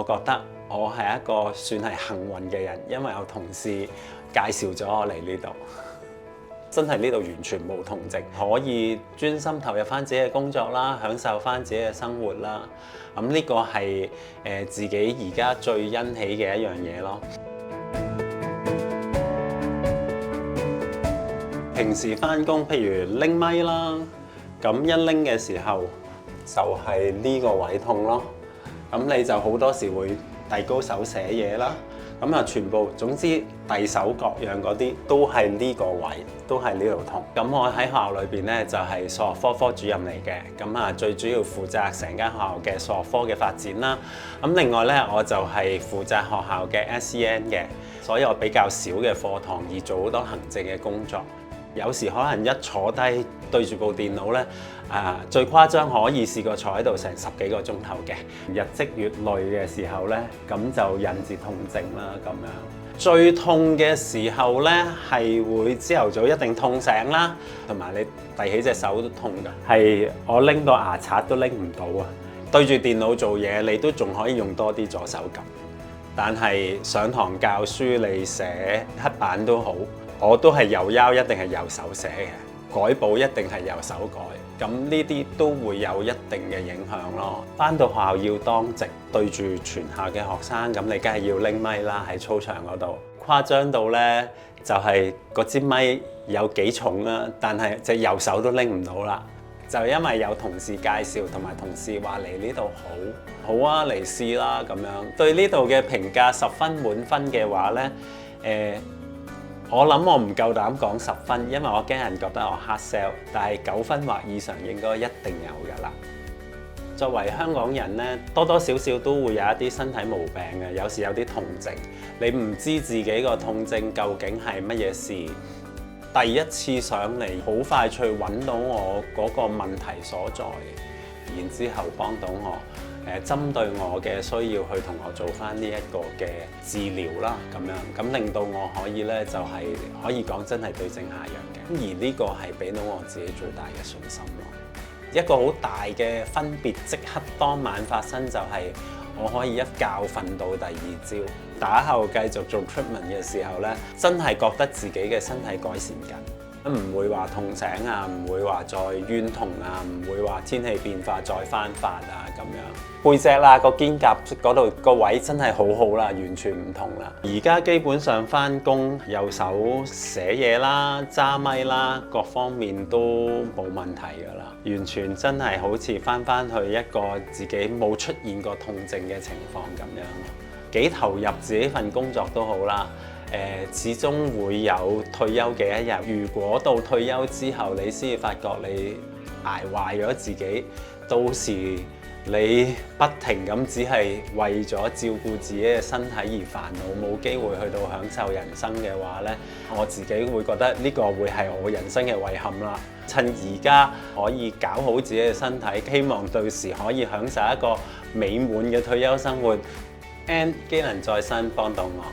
我覺得我係一個算係幸運嘅人，因為有同事介紹咗我嚟呢度。真係呢度完全冇同席，可以專心投入翻自己嘅工作啦，享受翻自己嘅生活啦。咁呢個係自己而家最欣喜嘅一樣嘢咯。平時翻工，譬如拎咪啦，咁一拎嘅時候就係呢個位痛咯。咁你就好多時會遞高手寫嘢啦。咁啊，全部總之遞手各樣嗰啲都係呢個位，都係呢度痛。咁我喺學校裏邊咧就係數學科科主任嚟嘅，咁啊最主要負責成間學校嘅數學科嘅發展啦。咁另外咧我就係負責學校嘅 SEN 嘅，所以我比較少嘅課堂而做好多行政嘅工作。有時可能一坐低對住部電腦咧，最誇張可以試過坐喺度成10幾個鐘頭嘅，日積月累嘅時候咧，咁就引致痛症啦咁樣。最痛嘅時候咧，係會朝頭早一定痛醒啦，同埋你遞起隻手都痛㗎，係我拎個牙刷都拎唔到啊！對住電腦做嘢，你都仲可以用多啲左手撳，但係上堂教書你寫黑板都好。我都係右腰一定係右手寫嘅，改簿一定係右手改，咁呢啲都會有一定嘅影響咯。返到學校要當值，對住全校嘅學生，咁你梗係要拎咪啦，喺操場嗰度。誇張到呢，就係嗰支咪有幾重啦，但係隻右手都拎唔到啦。就因為有同事介紹，同埋同事話嚟呢度好啊，嚟試啦咁樣。對呢度嘅評價10分滿分嘅話呢，我諗我唔夠膽講10分，因為我驚人覺得我 hard sell， 但係9分或以上應該一定有㗎啦。作為香港人呢，多多少少都會有一啲身體毛病嘅，有時有啲痛症，你唔知自己個痛症究竟係乜嘢事。第一次上嚟，好快脆揾到我嗰個問題所在，然之後幫到我。針對我嘅需要去同我做翻呢一個嘅治療啦，咁令到我可以咧就係可以講真係對症下藥嘅，而呢個係俾到我自己最大嘅信心咯。一個好大嘅分別即刻當晚發生就係我可以一覺瞓到第二朝，打後繼續做 treatment 嘅時候咧，真係覺得自己嘅身體改善緊。唔會話痛醒啊，唔會話再冤痛啊，唔會話天氣變化再翻發啊咁樣。背脊啦，個肩胛嗰度個位真係好好啦，完全唔同啦。而家基本上翻工右手寫嘢啦、揸咪啦，各方面都冇問題㗎啦。完全真係好似翻去一個自己冇出現過痛症嘅情況咁樣。幾投入自己份工作都好啦。始終會有退休嘅一日。如果到退休之後，你先至發覺你捱壞咗自己，到時你不停咁只係為咗照顧自己嘅身體而煩惱，冇機會去到享受人生嘅話呢，我自己會覺得呢個會係我人生嘅遺憾啦。趁而家可以搞好自己嘅身體，希望到時可以享受一個美滿嘅退休生活。And 機能再生幫到我。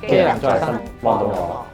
機能再生幫到我。